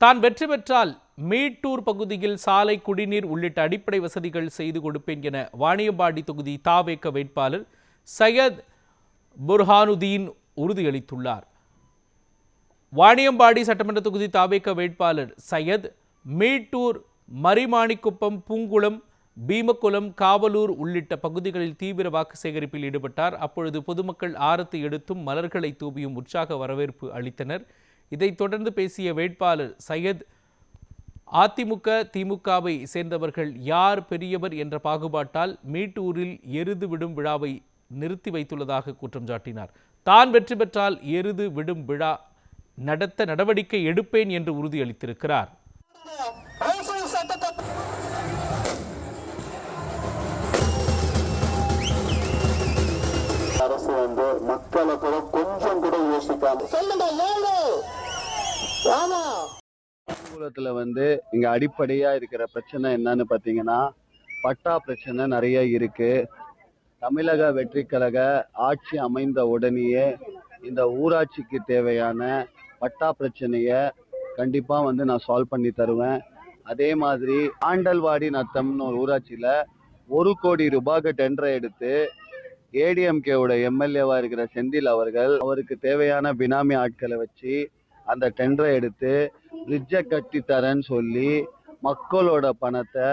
தான் வெற்றி பெற்றால் மேட்டூர் பகுதியில் சாலை, குடிநீர் உள்ளிட்ட அடிப்படை வசதிகள் செய்து கொடுப்பேன் என வாணியம்பாடி தொகுதி தாவேக வேட்பாளர் சையத் புர்ஹானுதீன் உறுதியளித்துள்ளார். வாணியம்பாடி சட்டமன்ற தொகுதி தாவேக வேட்பாளர் சையத் மேட்டூர், மரிமாணிக்குப்பம், பூங்குளம், பீமக்குளம், காவலூர் உள்ளிட்ட பகுதிகளில் தீவிர வாக்கு சேகரிப்பில் ஈடுபட்டார். அப்பொழுது பொதுமக்கள் ஆரத்தி எடுத்தும் மலர்களை தூவியும் உற்சாக வரவேற்பு அளித்தனர். இதைத் தொடர்ந்து பேசிய வேட்பாளர் சையத், அதிமுக, திமுகவை சேர்ந்தவர்கள் யார் பெரியவர் என்ற பாகுபாட்டால் மேட்டூரில் எருது விடும் விழாவை நிறுத்தி வைத்துள்ளதாக குற்றம் சாட்டினார். தான் வெற்றி பெற்றால் எருது விடும் விழா நடத்த நடவடிக்கை எடுப்பேன் என்று உறுதியளித்திருக்கிறார். அரசு மக்களை கூட கொஞ்சம் கூட யோசிக்காம இங்க அடிப்படையா இருக்கிற பிரச்சனை என்னன்னு பாத்தீங்கன்னா பட்டா பிரச்சனை நிறைய இருக்கு. தமிழக வெற்றி கழக ஆட்சி அமைந்த உடனேயே இந்த ஊராட்சிக்கு தேவையான பட்டா பிரச்சனைய கண்டிப்பா நான் சால்வ் பண்ணி தருவேன். அதே மாதிரி ஆண்டல்வாடி நத்தம்னு ஒரு ஊராட்சியில 1 கோடி ரூபாய்க்கு டெண்டரை எடுத்து ஏடிஎம்கேவோட எம்எல்ஏவா இருக்கிற செந்தில் அவர்கள் அவருக்கு தேவையான பினாமி ஆட்களை வச்சு அந்த டெண்டரை எடுத்து பிரிட்ஜை கட்டி தரேன்னு சொல்லி மக்களோட பணத்தை,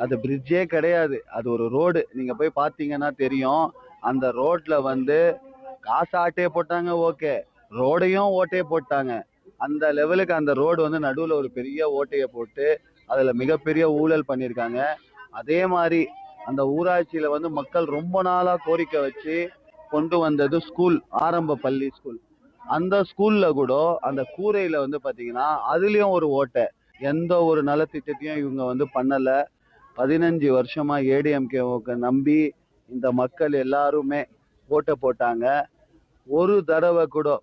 அது பிரிட்ஜே கிடையாது, அது ஒரு ரோடு, நீங்க போய் பார்த்தீங்கன்னா தெரியும். அந்த ரோட்ல காசு ஆட்டையே போட்டாங்க, ஓகே, ரோடையும் ஓட்டையே போட்டாங்க. அந்த லெவலுக்கு அந்த ரோடு நடுவில் ஒரு பெரிய ஓட்டையை போட்டு அதில் மிகப்பெரிய ஊழல் பண்ணியிருக்காங்க. அதே மாதிரி அந்த ஊராட்சியில மக்கள் ரொம்ப நாளா கோரிக்கை வச்சு கொண்டு வந்தது ஸ்கூல், ஆரம்ப பள்ளி ஸ்கூல். அந்த ஸ்கூல்ல கூட அந்த கூரையில பாத்தீங்கன்னா அதுலயும் ஒரு ஓட்டை. எந்த ஒரு நலத்திட்டத்தையும் இவங்க பண்ணல. 15 வருஷமா ஏடிஎம்கேவுக்கு நம்பி இந்த மக்கள் எல்லாருமே ஓட்டை போட்டாங்க. ஒரு தடவை கூட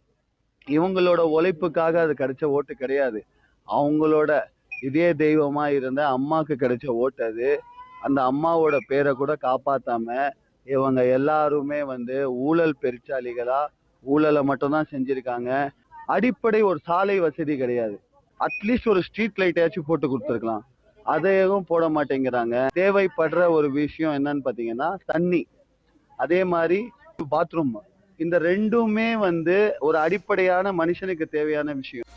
இவங்களோட உழைப்புக்காக அது கிடைச்ச ஓட்டு கிடையாது. அவங்களோட இதே தெய்வமா இருந்த அம்மாவுக்கு கிடைச்ச ஓட்டு அது. அந்த அம்மாவோட பேரை கூட காப்பாத்தாம இவங்க எல்லாருமே ஊழல் பெருச்சாளிகளா ஊழலை மட்டும்தான் செஞ்சிருக்காங்க. அடிப்படை ஒரு சாலை வசதி கிடையாது. அட்லீஸ்ட் ஒரு ஸ்ட்ரீட் லைட்டாச்சும் போட்டு கொடுத்துருக்கலாம், அதையும் போட மாட்டேங்கிறாங்க. தேவைப்படுற ஒரு விஷயம் என்னன்னு பாத்தீங்கன்னா தண்ணி, அதே மாதிரி பாத்ரூம். இந்த ரெண்டுமே ஒரு அடிப்படையான மனுஷனுக்கு தேவையான விஷயம்.